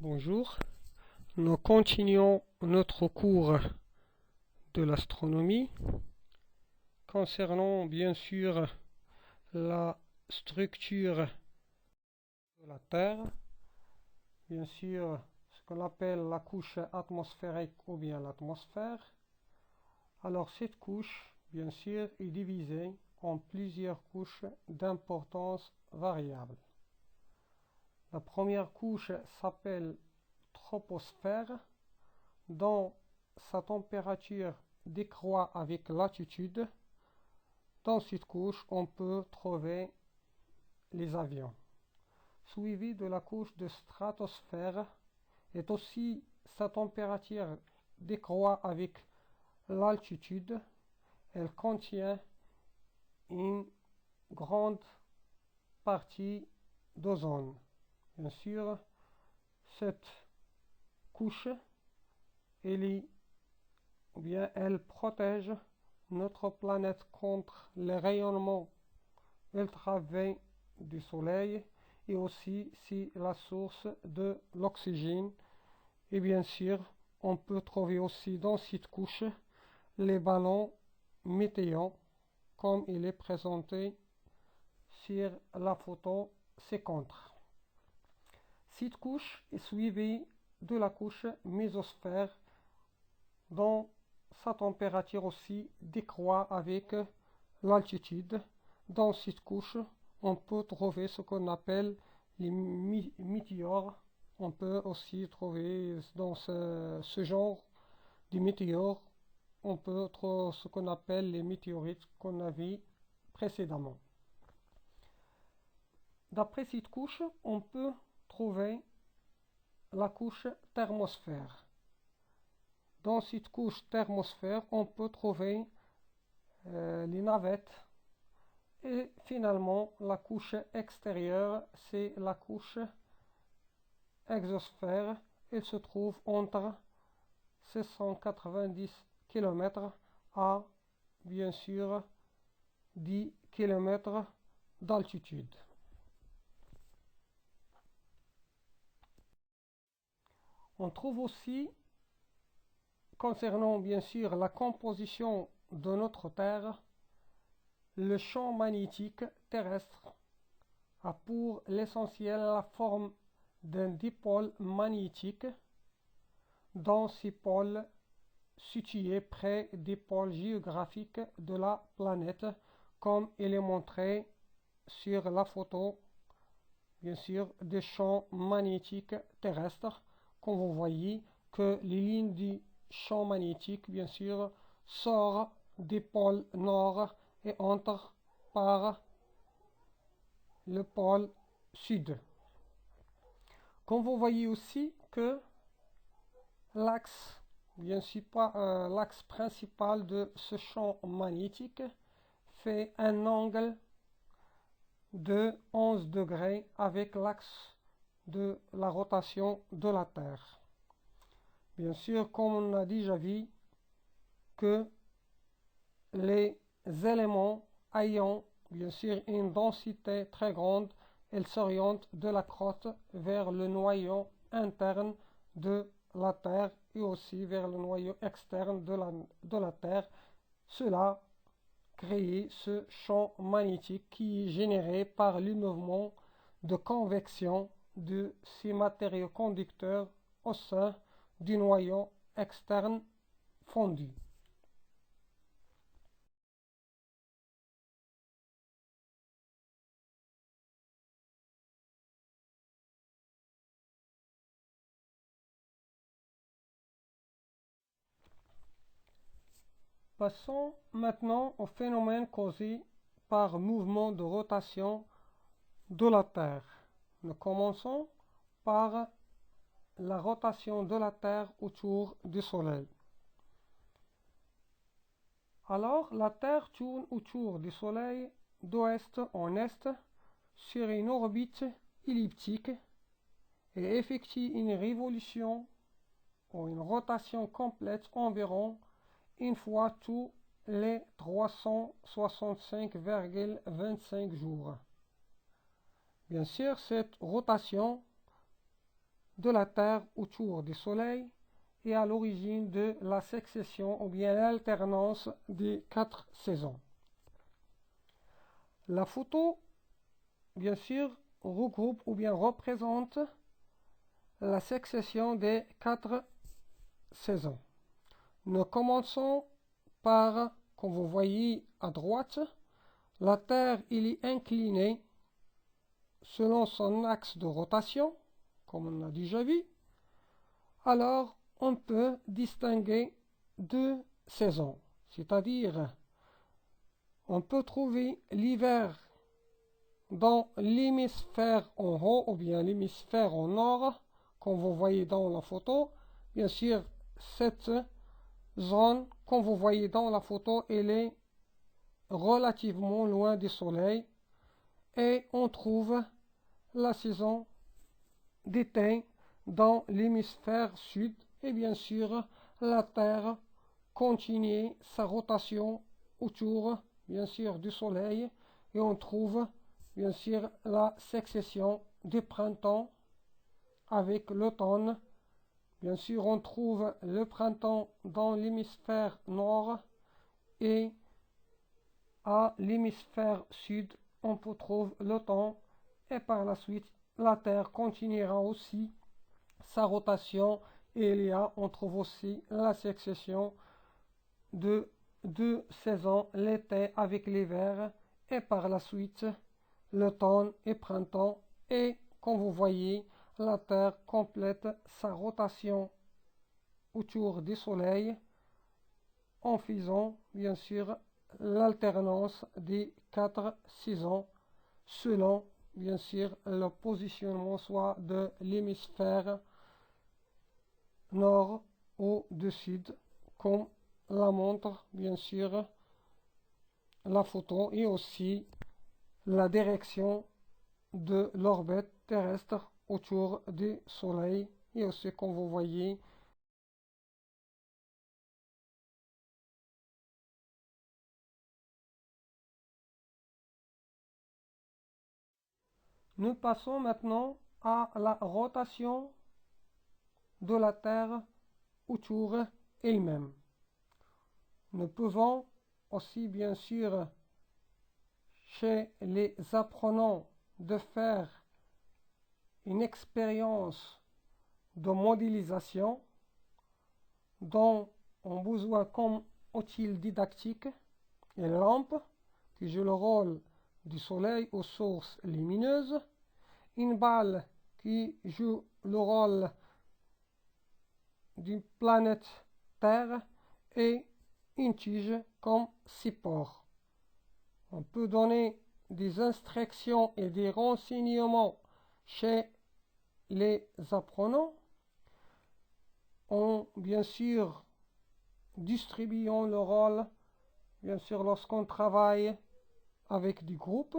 Bonjour, nous continuons notre cours de l'astronomie concernant bien sûr la structure de la Terre, bien sûr ce qu'on appelle la couche atmosphérique ou bien l'atmosphère. Alors cette couche, bien sûr, est divisée en plusieurs couches d'importance variable. La première couche s'appelle troposphère, dont sa température décroît avec latitude. Dans cette couche, on peut trouver les avions. Suivi de la couche de stratosphère, et aussi sa température décroît avec l'altitude. Elle contient une grande partie d'ozone. Bien sûr, cette couche, elle protège notre planète contre les rayonnements ultraviolets du soleil, et aussi c'est la source de l'oxygène. Et bien sûr, on peut trouver aussi dans cette couche les ballons météo, comme il est présenté sur la photo ci-contre. Cette couche est suivie de la couche mésosphère, dont sa température aussi décroît avec l'altitude. Dans cette couche, on peut trouver ce qu'on appelle les météores. On peut aussi trouver dans ce genre de météores, on peut trouver ce qu'on appelle les météorites qu'on a vu précédemment. D'après cette couche, on peut trouver la couche thermosphère. Dans cette couche thermosphère, on peut trouver les navettes. Et finalement, la couche extérieure, c'est la couche exosphère. Elle se trouve entre 690 km à, bien sûr, 10 km d'altitude. On trouve aussi, concernant bien sûr la composition de notre Terre, le champ magnétique terrestre a pour l'essentiel la forme d'un dipôle magnétique, dont ces pôles situés près des pôles géographiques de la planète, comme il est montré sur la photo, bien sûr, des champs magnétiques terrestres. Comme vous voyez que les lignes du champ magnétique, bien sûr, sortent des pôles nord et entrent par le pôle sud. Comme vous voyez aussi que l'axe, bien sûr, l'axe principal de ce champ magnétique fait un angle de 11 degrés avec l'axe de la rotation de la Terre. Bien sûr, comme on a déjà vu, que les éléments ayant bien sûr une densité très grande, elles s'orientent de la croûte vers le noyau interne de la Terre et aussi vers le noyau externe de la Terre. Cela crée ce champ magnétique qui est généré par le mouvement de convection de ces matériaux conducteurs au sein du noyau externe fondu. Passons maintenant au phénomène causé par mouvement de rotation de la Terre. Nous commençons par la rotation de la Terre autour du Soleil. Alors, la Terre tourne autour du Soleil d'ouest en est sur une orbite elliptique et effectue une révolution ou une rotation complète environ une fois tous les 365,25 jours. Bien sûr, cette rotation de la Terre autour du Soleil et à l'origine de la succession ou bien l'alternance des 4 saisons. La photo, bien sûr, regroupe ou bien représente la succession des 4 saisons. Nous commençons par, comme vous voyez à droite, la Terre il est inclinée selon son axe de rotation, comme on a déjà vu. Alors, on peut distinguer 2 saisons, c'est-à-dire on peut trouver l'hiver dans l'hémisphère en haut ou bien l'hémisphère au nord, comme vous voyez dans la photo. Bien sûr, cette zone, comme vous voyez dans la photo, elle est relativement loin du soleil et on trouve la saison d'été dans l'hémisphère sud et bien sûr la Terre continue sa rotation autour bien sûr du soleil et on trouve bien sûr la succession du printemps avec l'automne. Bien sûr on trouve le printemps dans l'hémisphère nord et à l'hémisphère sud on peut trouver l'automne et par la suite la Terre continuera aussi sa rotation et on trouve aussi la succession de 2 saisons, l'été avec l'hiver et par la suite l'automne et printemps et comme vous voyez la Terre complète sa rotation autour du soleil en faisant bien sûr l'alternance des 4 saisons selon bien sûr le positionnement soit de l'hémisphère nord ou du sud comme la montre bien sûr la photo et aussi la direction de l'orbite terrestre autour du soleil et aussi comme vous voyez nous passons maintenant à la rotation de la Terre autour elle-même. Nous pouvons aussi bien sûr chez les apprenants de faire une expérience de modélisation dont on a besoin comme outil didactique une lampe qui joue le rôle du soleil aux sources lumineuses, une balle qui joue le rôle d'une planète Terre et une tige comme support. On peut donner des instructions et des renseignements chez les apprenants en bien sûr distribuant le rôle, bien sûr lorsqu'on travaille avec du groupe.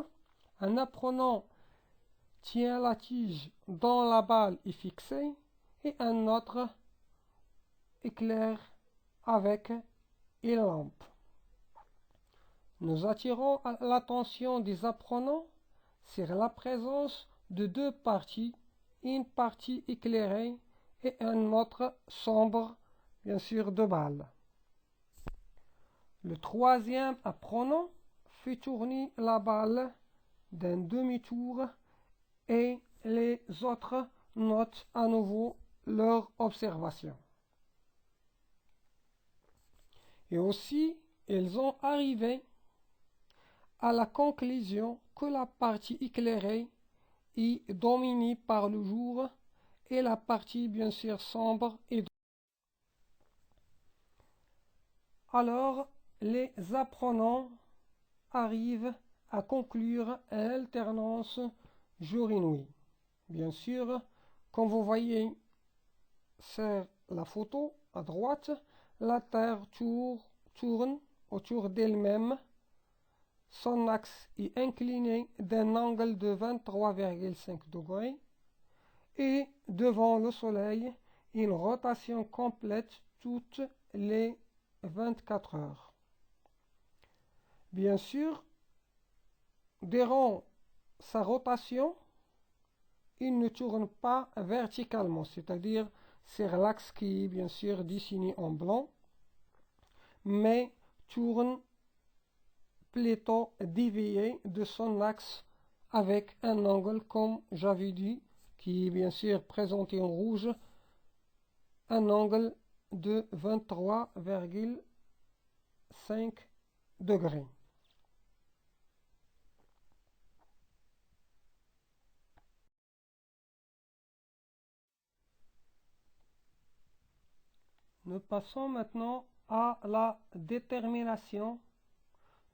Un apprenant tient la tige dont la balle est fixée et un autre éclaire avec une lampe. Nous attirons l'attention des apprenants sur la présence de 2 parties, une partie éclairée et une autre sombre, bien sûr de balle. Le troisième apprenant fait tourner la balle d'un demi-tour et les autres notent à nouveau leur observation. Et aussi, ils ont arrivé à la conclusion que la partie éclairée est dominée par le jour et la partie bien sûr sombre est. Alors, les apprenants arrivent à conclure l'alternance jour et nuit. Bien sûr, comme vous voyez sur la photo à droite, la Terre tourne autour d'elle-même. Son axe est incliné d'un angle de 23,5 degrés et devant le Soleil, une rotation complète toutes les 24 heures. Bien sûr, durant sa rotation, il ne tourne pas verticalement, c'est-à-dire sur l'axe qui est bien sûr dessiné en blanc, mais tourne plutôt dévié de son axe avec un angle, comme j'avais dit, qui est bien sûr présenté en rouge, un angle de 23,5 degrés. Nous passons maintenant à la détermination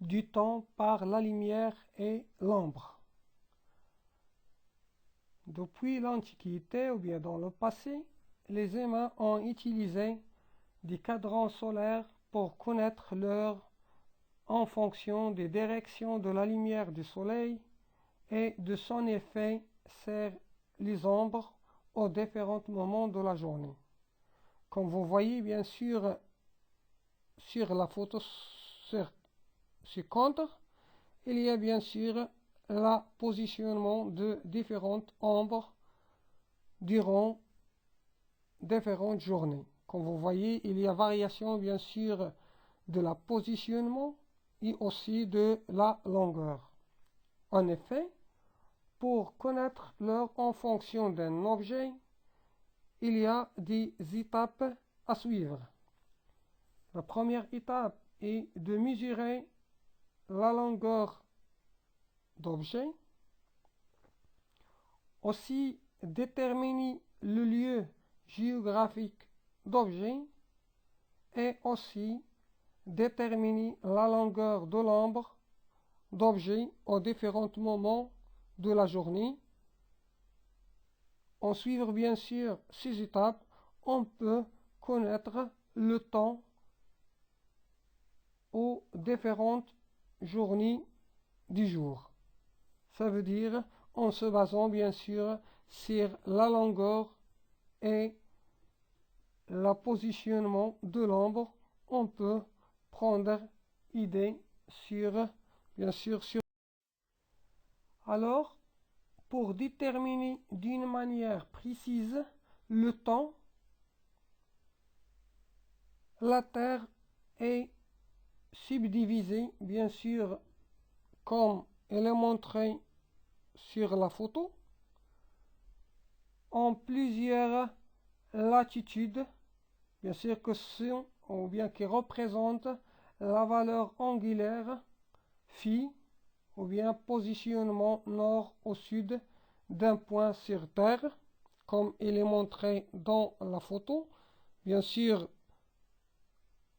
du temps par la lumière et l'ombre. Depuis l'Antiquité ou bien dans le passé, les humains ont utilisé des cadrans solaires pour connaître l'heure en fonction des directions de la lumière du soleil et de son effet sur les ombres aux différents moments de la journée. Comme vous voyez bien sûr sur la photo ci-contre, il y a bien sûr le positionnement de différentes ombres durant différentes journées. Comme vous voyez, il y a variation bien sûr de la positionnement et aussi de la longueur. En effet, pour connaître l'heure en fonction d'un objet, il y a des étapes à suivre. La première étape est de mesurer la longueur d'objet, aussi déterminer le lieu géographique d'objet et aussi déterminer la longueur de l'ombre d'objet aux différents moments de la journée. En suivant bien sûr ces étapes, on peut connaître le temps aux différentes journées du jour. Ça veut dire en se basant bien sûr sur la longueur et le positionnement de l'ombre, on peut prendre idée sur, bien sûr, sur. Alors, pour déterminer d'une manière précise le temps, la Terre est subdivisée, bien sûr, comme elle est montrée sur la photo, en plusieurs latitudes, bien sûr que sont, ou bien qui représentent la valeur angulaire phi, ou bien positionnement nord au sud d'un point sur Terre, comme il est montré dans la photo. Bien sûr,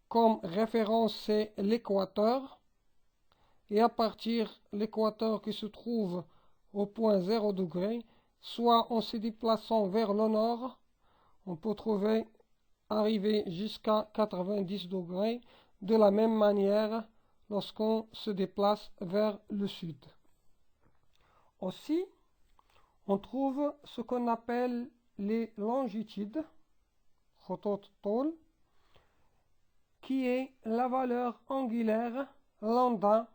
comme référence, c'est l'équateur. Et à partir de l'équateur qui se trouve au point 0 degré, soit en se déplaçant vers le nord, on peut arriver jusqu'à 90 degrés, de la même manière lorsqu'on se déplace vers le sud. Aussi, on trouve ce qu'on appelle les longitudes, qui est la valeur angulaire lambda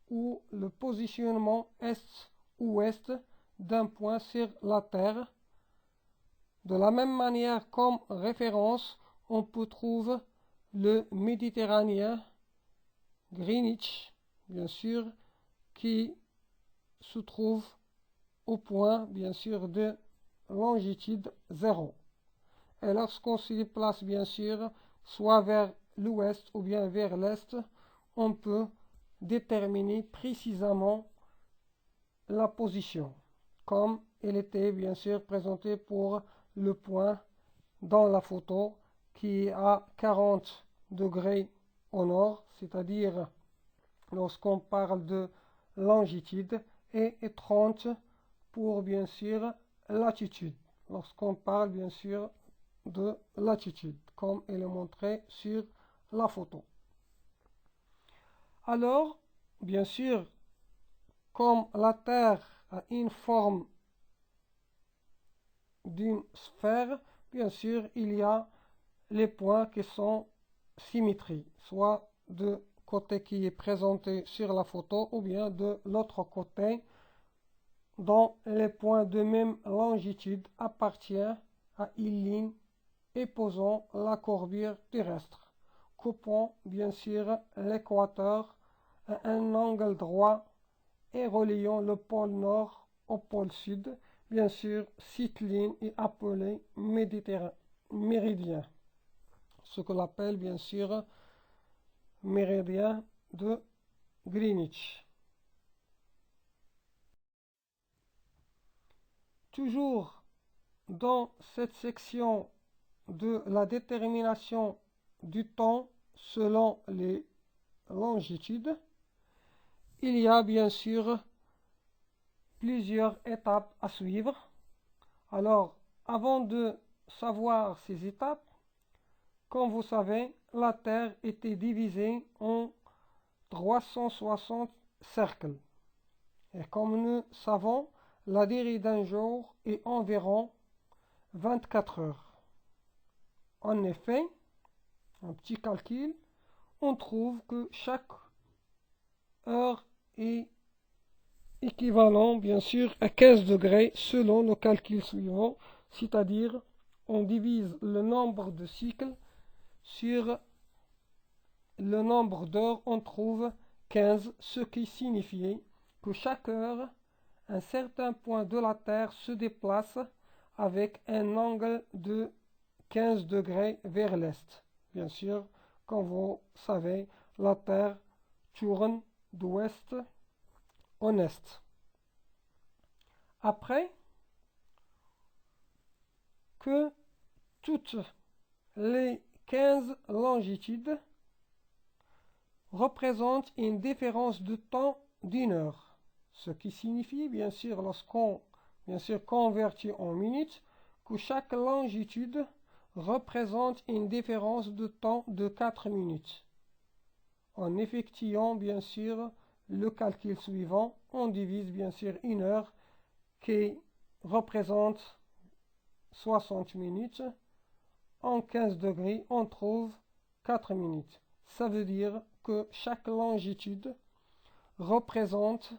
ou le positionnement est-ouest d'un point sur la Terre. De la même manière, comme référence, on peut trouver le Méditerranéen, Greenwich, bien sûr, qui se trouve au point, bien sûr, de longitude 0. Et lorsqu'on se déplace, bien sûr, soit vers l'ouest ou bien vers l'est, on peut déterminer précisément la position, comme elle était, bien sûr, présentée pour le point dans la photo qui est à 40 degrés au nord, c'est-à-dire lorsqu'on parle de longitude, et 30 pour bien sûr latitude, lorsqu'on parle bien sûr de latitude, comme il est montré sur la photo. Alors, bien sûr, comme la Terre a une forme d'une sphère, bien sûr, il y a les points qui sont symétriques, soit de côté qui est présenté sur la photo ou bien de l'autre côté dont les points de même longitude appartiennent à une ligne épousant la courbure terrestre, coupant bien sûr l'équateur à un angle droit et reliant le pôle nord au pôle sud. Bien sûr, cette ligne est appelée méridien, ce que l'on appelle bien sûr méridien de Greenwich. Toujours dans cette section de la détermination du temps selon les longitudes, il y a bien sûr plusieurs étapes à suivre. Alors, avant de savoir ces étapes, comme vous savez, la Terre était divisée en 360 cercles. Et comme nous savons, la durée d'un jour est environ 24 heures. En effet, un petit calcul, on trouve que chaque heure est équivalent, bien sûr, à 15 degrés selon le calcul suivant, c'est-à-dire on divise le nombre de cycles sur le nombre d'heures, on trouve 15, ce qui signifie que chaque heure, un certain point de la Terre se déplace avec un angle de 15 degrés vers l'est. Bien sûr, comme vous savez, la Terre tourne d'ouest en est. Après que toutes les 15 longitudes représentent une différence de temps d'une heure, ce qui signifie, bien sûr, lorsqu'on convertit en minutes, que chaque longitude représente une différence de temps de 4 minutes. En effectuant, bien sûr, le calcul suivant, on divise, bien sûr, une heure qui représente 60 minutes. En 15 degrés, on trouve 4 minutes. Ça veut dire que chaque longitude représente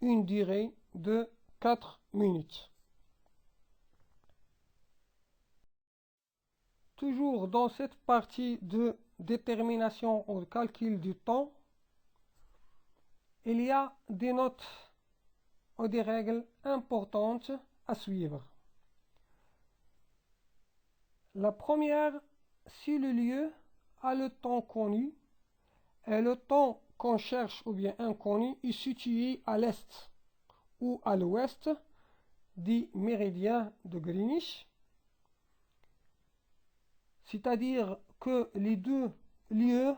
une durée de 4 minutes. Toujours dans cette partie de détermination ou de calcul du temps, il y a des notes ou des règles importantes à suivre. La première, si le lieu a le temps connu et le temps qu'on cherche ou bien inconnu est situé à l'est ou à l'ouest du méridien de Greenwich, c'est-à-dire que les deux lieux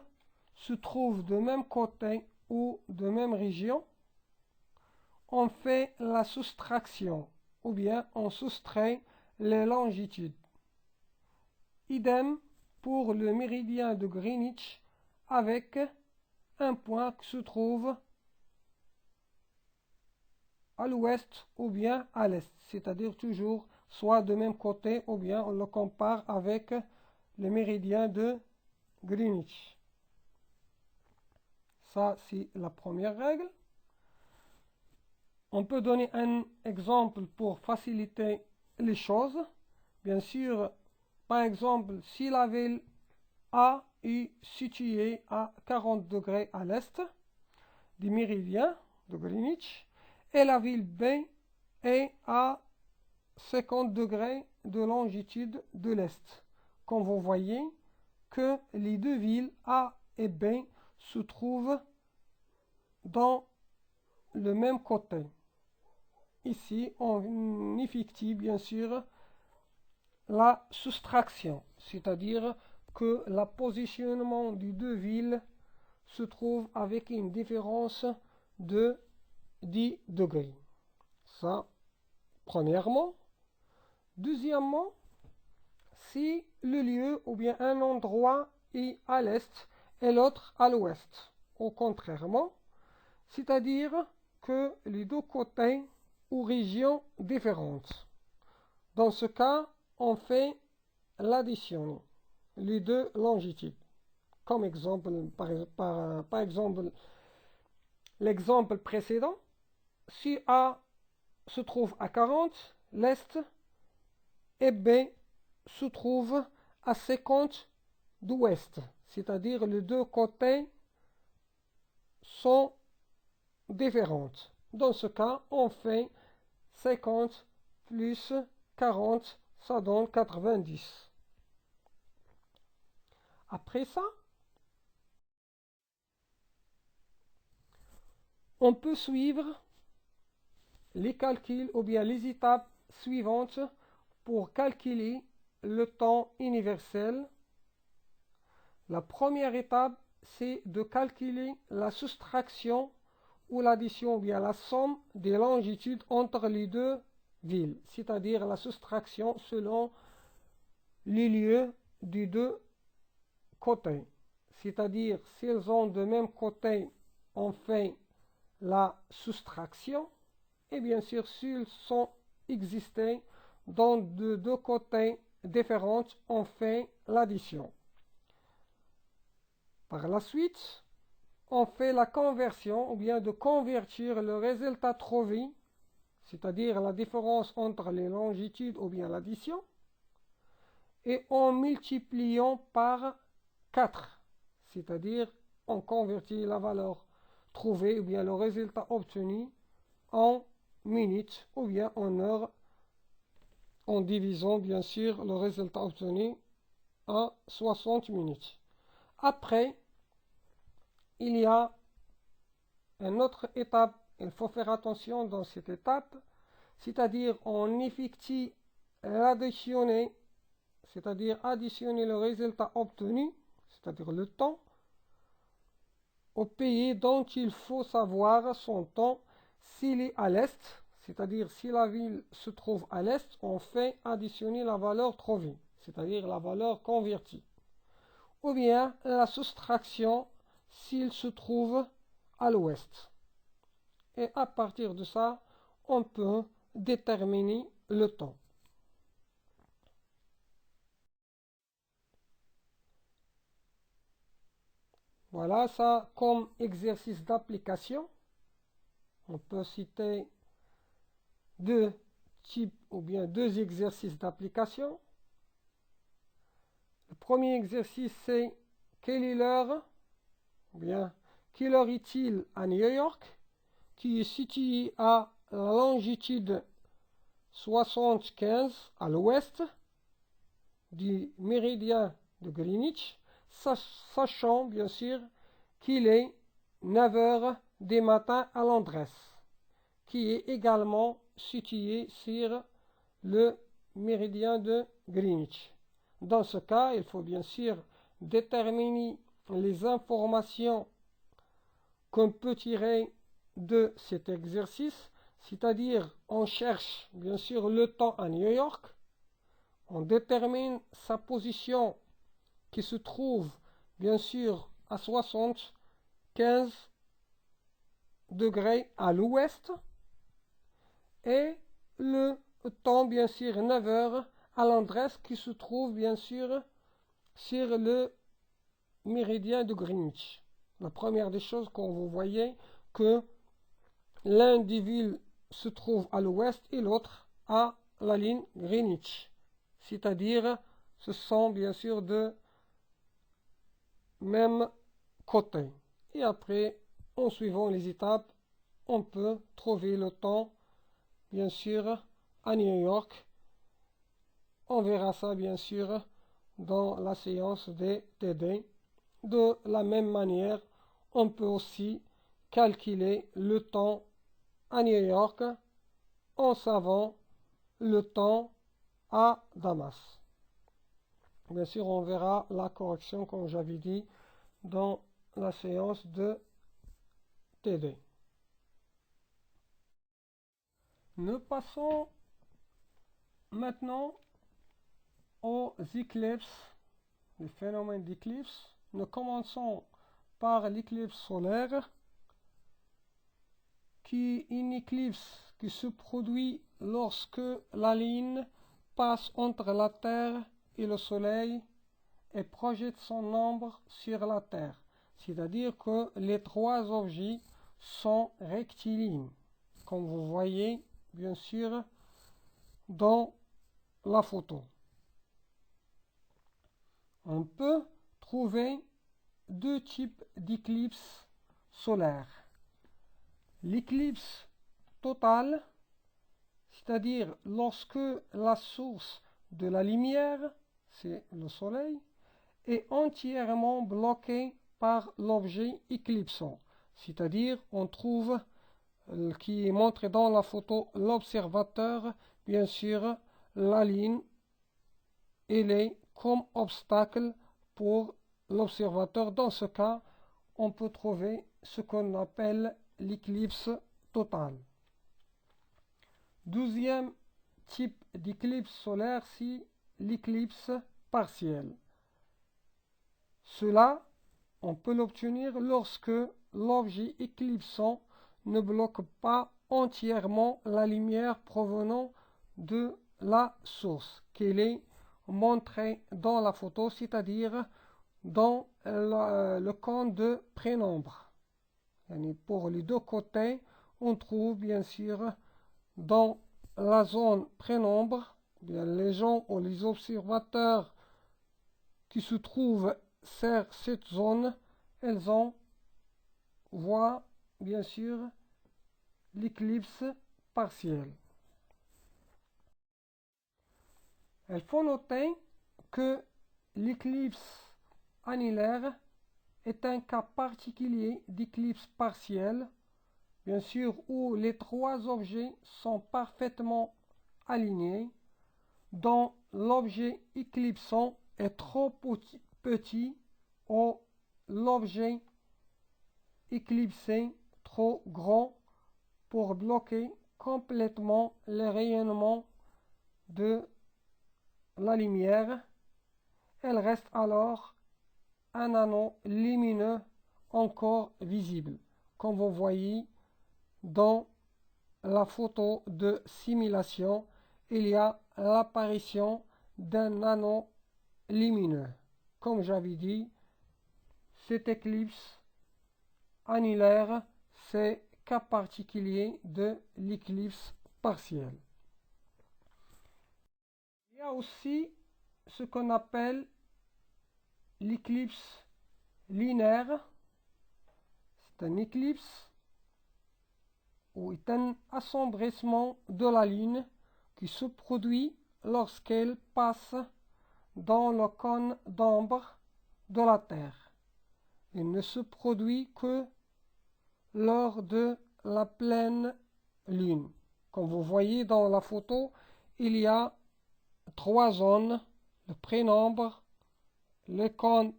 se trouvent de même côté ou de même région, on fait la soustraction ou bien on soustrait les longitudes. Idem pour le méridien de Greenwich avec un point qui se trouve à l'ouest ou bien à l'est, c'est-à-dire toujours soit de même côté ou bien on le compare avec le méridien de Greenwich. Ça, c'est la première règle. On peut donner un exemple pour faciliter les choses. Bien sûr, par exemple, si la ville A est située à 40 degrés à l'est du méridien de Greenwich et la ville B est à 50 degrés de longitude de l'est. Comme vous voyez que les deux villes A et B se trouvent dans le même côté. Ici, on effectue bien sûr la soustraction, c'est-à-dire que le positionnement des deux villes se trouve avec une différence de 10 degrés. Ça, premièrement. Deuxièmement, si le lieu ou bien un endroit est à l'est et l'autre à l'ouest, ou contrairement, c'est-à-dire que les deux côtés ou régions différentes. Dans ce cas, on fait l'addition, les deux longitudes. Comme exemple, par exemple, l'exemple précédent, si A se trouve à 40, l'Est, et B se trouve à 50 d'Ouest. C'est-à-dire les deux côtés sont différents. Dans ce cas, on fait 50 plus 40, ça donne 90. Après ça, on peut suivre les calculs ou bien les étapes suivantes pour calculer le temps universel. La première étape, c'est de calculer la soustraction ou l'addition ou bien la somme des longitudes entre les deux villes, c'est-à-dire la soustraction selon les lieux des deux côtés. C'est-à-dire, s'ils ont de même côté, on fait la soustraction, et bien sûr, s'ils sont existés dans de deux côtés différents, on fait l'addition. Par la suite, on fait la conversion, ou bien de convertir le résultat trouvé, c'est-à-dire la différence entre les longitudes ou bien l'addition, et en multipliant par 4, c'est-à-dire on convertit la valeur trouvée ou bien le résultat obtenu en minutes ou bien en heures, en divisant bien sûr le résultat obtenu à 60 minutes. Après, il y a une autre étape, il faut faire attention dans cette étape, c'est-à-dire on effectue l'additionner, c'est-à-dire additionner le résultat obtenu, c'est-à-dire le temps, au pays dont il faut savoir son temps s'il est à l'est, c'est-à-dire si la ville se trouve à l'est, on fait additionner la valeur trouvée, c'est-à-dire la valeur convertie. Ou bien la soustraction s'il se trouve à l'ouest. Et à partir de ça, on peut déterminer le temps. Voilà ça comme exercice d'application. On peut citer deux types ou bien deux exercices d'application. Le premier exercice, c'est quelle est l'heure, ou bien quelle heure est-il à New York, qui est situé à la longitude 75 à l'ouest du méridien de Greenwich, sachant bien sûr qu'il est 9 heures du matin à Londres, qui est également situé sur le méridien de Greenwich. Dans ce cas, il faut bien sûr déterminer les informations qu'on peut tirer de cet exercice, c'est-à-dire on cherche bien sûr le temps à New York, on détermine sa position qui se trouve bien sûr à 75 degrés à l'ouest et le temps bien sûr 9 heures à l'adresse qui se trouve bien sûr sur le méridien de Greenwich. La première des choses qu'on vous voyez que l'un des villes se trouve à l'ouest et l'autre à la ligne Greenwich. C'est-à-dire, ce sont bien sûr de même côté. Et après, en suivant les étapes, on peut trouver le temps, bien sûr, à New York. On verra ça, bien sûr, dans la séance des TD. De la même manière, on peut aussi calculer le temps à New York en savant le temps à Damas. Bien sûr, on verra la correction, comme j'avais dit, dans la séance de TD. Nous passons maintenant aux éclipses, les phénomènes d'éclipse. Nous commençons par l'éclipse solaire, qui est une éclipse qui se produit lorsque la Lune passe entre la Terre et le Soleil et projette son ombre sur la Terre. C'est-à-dire que les trois objets sont rectilignes, comme vous voyez bien sûr, dans la photo. On peut trouver deux types d'éclipses solaires. L'éclipse totale, c'est-à-dire lorsque la source de la lumière, c'est le soleil, est entièrement bloquée par l'objet éclipsant. C'est-à-dire on trouve, qui est montré dans la photo, l'observateur, bien sûr, la ligne, elle est comme obstacle pour l'observateur. Dans ce cas, on peut trouver ce qu'on appelle l'éclipse totale. Deuxième type d'éclipse solaire, c'est l'éclipse partielle. Cela, on peut l'obtenir lorsque l'objet éclipsant ne bloque pas entièrement la lumière provenant de la source, qu'elle est montrée dans la photo, c'est-à-dire dans le cône de pénombre. Pour les deux côtés, on trouve bien sûr dans la zone pénombre, les gens ou les observateurs qui se trouvent sur cette zone, elles voient bien sûr l'éclipse partielle. Il faut noter que l'éclipse annulaire est un cas particulier d'éclipse partielle, bien sûr, où les trois objets sont parfaitement alignés, dont l'objet éclipsant est trop petit ou l'objet éclipsé trop grand pour bloquer complètement le rayonnement de la lumière. Elle reste alors un anneau lumineux encore visible, comme vous voyez dans la photo de simulation. Il y a l'apparition d'un anneau lumineux. Comme j'avais dit, cette éclipse annulaire, c'est cas particulier de l'éclipse partielle. Il y a aussi ce qu'on appelle l'éclipse lunaire. C'est un éclipse ou est un assombrissement de la Lune qui se produit lorsqu'elle passe dans le cône d'ombre de la Terre. Il ne se produit que lors de la pleine Lune. Comme vous voyez dans la photo, il y a trois zones, le pénombre, le cône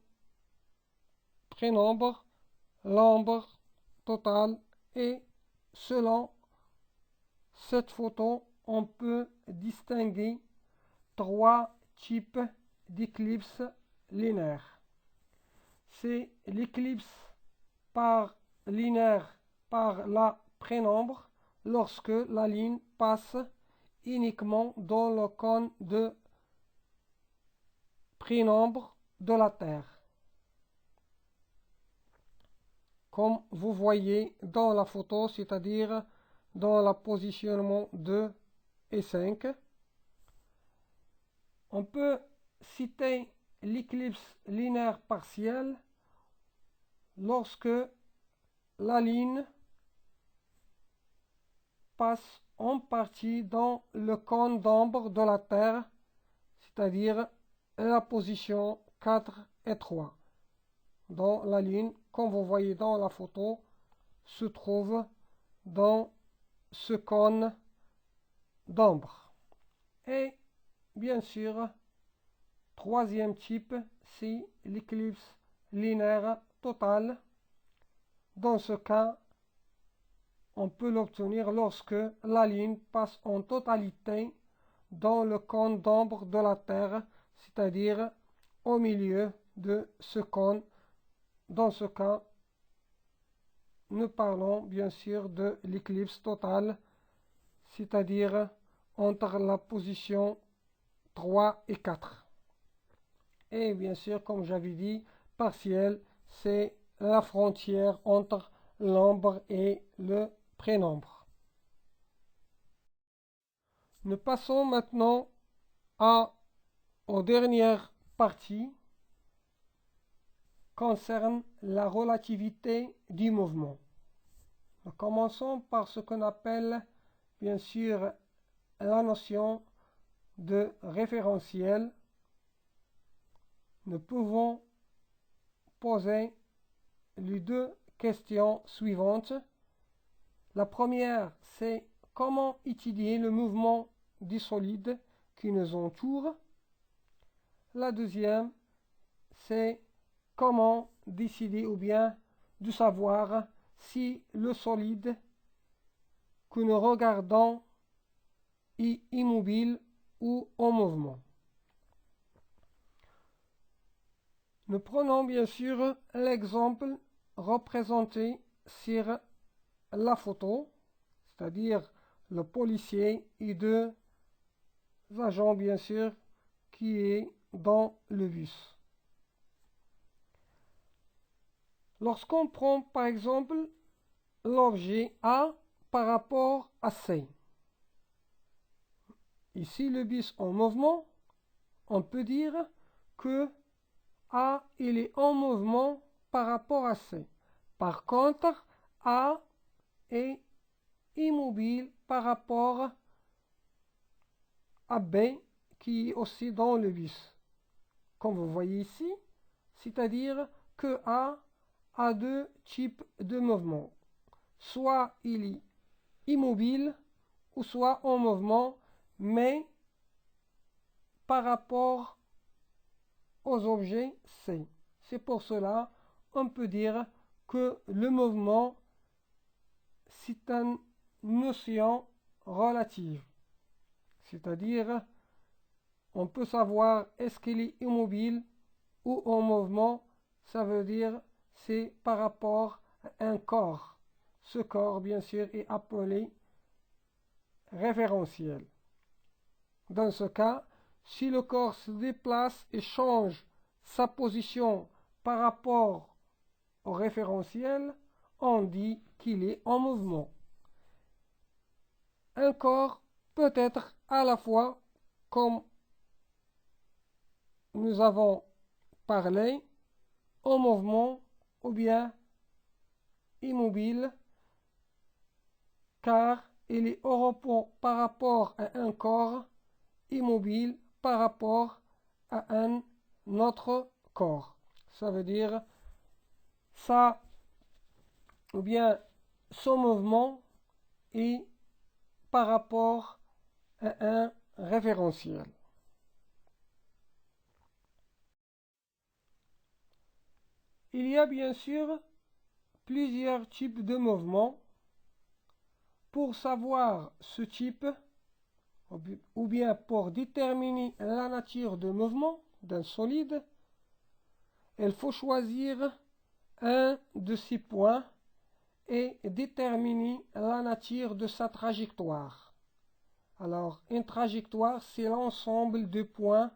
pénombre, l'ombre totale, et selon cette photo, on peut distinguer trois types d'éclipses lunaires. C'est l'éclipse lunaire par la pénombre, lorsque la Lune passe uniquement dans le cône de pénombre de la Terre. Comme vous voyez dans la photo, c'est-à-dire dans le positionnement 2 et 5. On peut citer l'éclipse lunaire partielle lorsque la Lune passe en partie dans le cône d'ombre de la Terre, c'est-à-dire la position 4 et 3. Dans la Lune, comme vous voyez dans la photo, se trouve dans ce cône d'ombre. Et bien sûr, troisième type, c'est l'éclipse lunaire totale. Dans ce cas, on peut l'obtenir lorsque la Lune passe en totalité dans le cône d'ombre de la Terre, c'est-à-dire au milieu de ce cône. Dans ce cas, nous parlons bien sûr de l'éclipse totale, c'est-à-dire entre la position 3 et 4. Et bien sûr, comme j'avais dit, partiel, c'est la frontière entre l'ombre et le prénombre. Nous passons maintenant aux dernières parties concernant la relativité du mouvement. Nous commençons par ce qu'on appelle bien sûr la notion de référentiel. Nous pouvons poser les deux questions suivantes. La première, c'est comment étudier le mouvement des solides qui nous entourent. La deuxième, c'est comment décider ou bien de savoir si le solide que nous regardons est immobile ou en mouvement. Nous prenons bien sûr l'exemple représenté sur la photo, c'est-à-dire le policier et deux agents bien sûr qui est dans le bus. Lorsqu'on prend par exemple l'objet A par rapport à C, ici le bus en mouvement, on peut dire que A il est en mouvement par rapport à C. Par contre, A est immobile par rapport à B qui est aussi dans le bus. Comme vous voyez ici, c'est-à-dire que A a deux types de mouvements. Soit il est immobile ou soit en mouvement, mais par rapport aux objets C. C'est pour cela on peut dire que le mouvement c'est une notion relative. C'est-à-dire on peut savoir est-ce qu'il est immobile ou en mouvement, ça veut dire c'est par rapport à un corps. Ce corps, bien sûr, est appelé référentiel. Dans ce cas, si le corps se déplace et change sa position par rapport au référentiel, on dit qu'il est en mouvement. Un corps peut être à la fois, comme nous avons parlé, en mouvement ou bien immobile, car il est au repos par rapport à un corps, immobile par rapport à un autre corps. Ça veut dire ça, ou bien son mouvement est par rapport à un référentiel. Il y a bien sûr plusieurs types de mouvements. Pour savoir ce type, ou bien pour déterminer la nature de mouvement d'un solide, il faut choisir un de ces points et déterminer la nature de sa trajectoire. Alors, une trajectoire, c'est l'ensemble de points,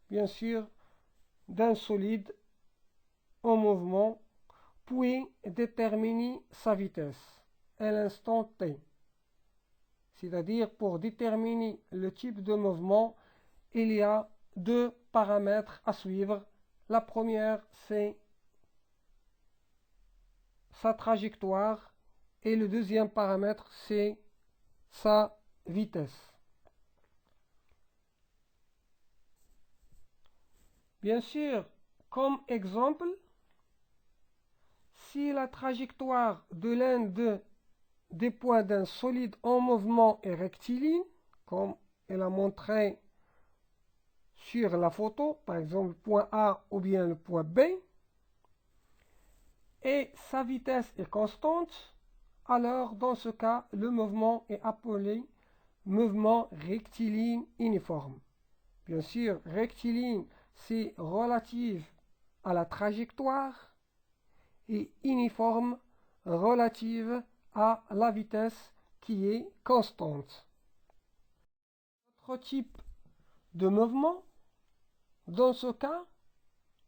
bien sûr, d'un solide en mouvement, puis déterminer sa vitesse à l'instant t. C'est-à-dire, pour déterminer le type de mouvement, il y a deux paramètres à suivre. La première, c'est sa trajectoire et le deuxième paramètre, c'est sa vitesse. Bien sûr, comme exemple, si la trajectoire de l'un des points d'un solide en mouvement est rectiligne, comme elle a montré sur la photo, par exemple le point A ou bien le point B, et sa vitesse est constante, alors dans ce cas, le mouvement est appelé mouvement rectiligne uniforme. Bien sûr, rectiligne, c'est relatif à la trajectoire et uniforme relative à la vitesse qui est constante. Autre type de mouvement, dans ce cas,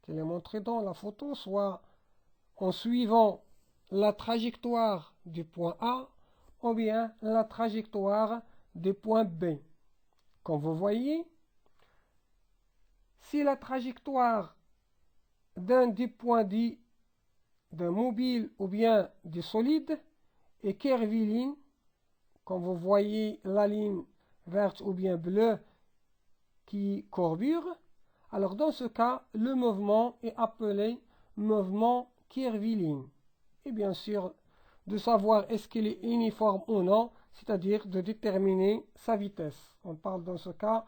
qui est montré dans la photo, soit en suivant la trajectoire du point A ou bien la trajectoire du point B. Comme vous voyez, si la trajectoire d'un des points dits d'un mobile ou bien du solide est curviligne, comme vous voyez la ligne verte ou bien bleue qui courbure, alors dans ce cas, le mouvement est appelé mouvement curviligne. Et bien sûr, de savoir est-ce qu'il est uniforme ou non, c'est-à-dire de déterminer sa vitesse. On parle dans ce cas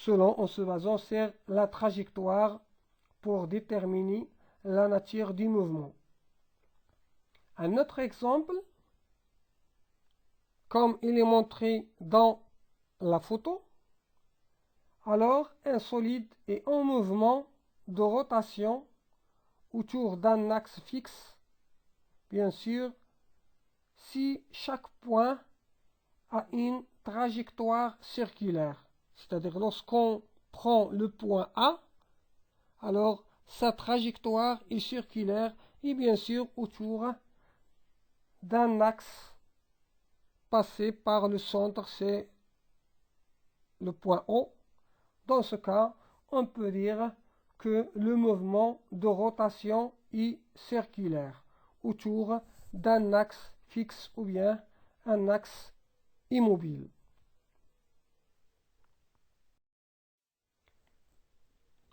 en se basant sur la trajectoire pour déterminer la nature du mouvement. Un autre exemple, comme il est montré dans la photo, alors un solide est en mouvement de rotation autour d'un axe fixe, bien sûr, si chaque point a une trajectoire circulaire. C'est-à-dire lorsqu'on prend le point A, alors sa trajectoire est circulaire et bien sûr autour d'un axe passé par le centre, c'est le point O. Dans ce cas, on peut dire que le mouvement de rotation est circulaire autour d'un axe fixe ou bien un axe immobile.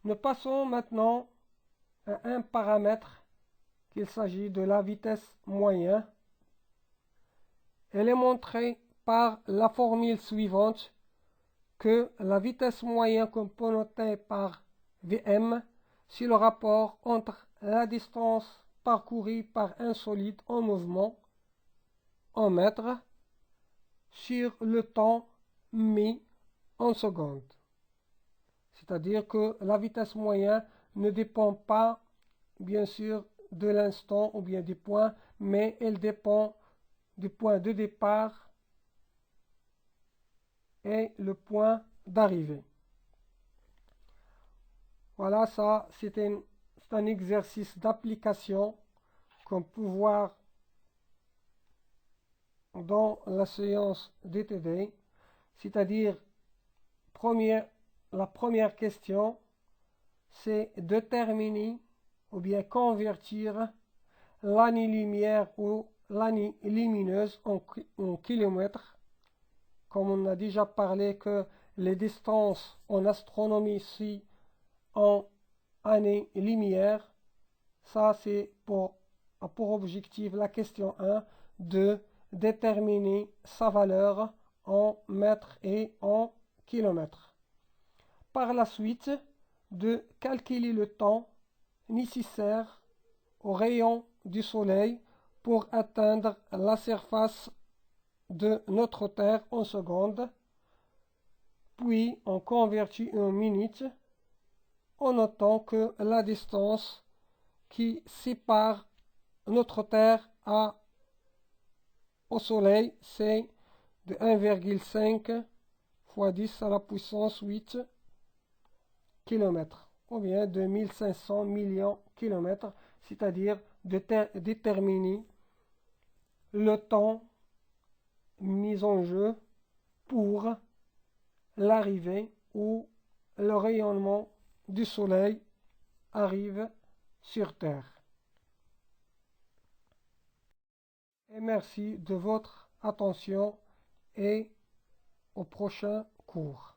Nous passons maintenant à un paramètre qu'il s'agit de la vitesse moyenne. Elle est montrée par la formule suivante que la vitesse moyenne componentée par Vm, c'est le rapport entre la distance parcourue par un solide en mouvement en mètres sur le temps mis en secondes. C'est-à-dire que la vitesse moyenne ne dépend pas, bien sûr, de l'instant ou bien du point, mais elle dépend du point de départ et le point d'arrivée. Voilà, ça, c'est un exercice d'application qu'on peut voir dans la séance DTD, c'est-à-dire la première question, c'est déterminer ou bien convertir l'année-lumière ou l'année lumineuse en kilomètres. Comme on a déjà parlé que les distances en astronomie ici en années-lumière, ça c'est pour objectif la question 1 de déterminer sa valeur en mètres et en kilomètres. Par la suite, de calculer le temps nécessaire au rayon du soleil pour atteindre la surface de notre Terre en secondes, puis on convertit en minutes en notant que la distance qui sépare notre Terre au Soleil, c'est de 1,5 fois 10 à la puissance 8 km, ou bien de 1500 millions de kilomètres, c'est-à-dire de déterminer le temps mis en jeu pour l'arrivée ou le rayonnement du Soleil arrive sur Terre. Et merci de votre attention et au prochain cours.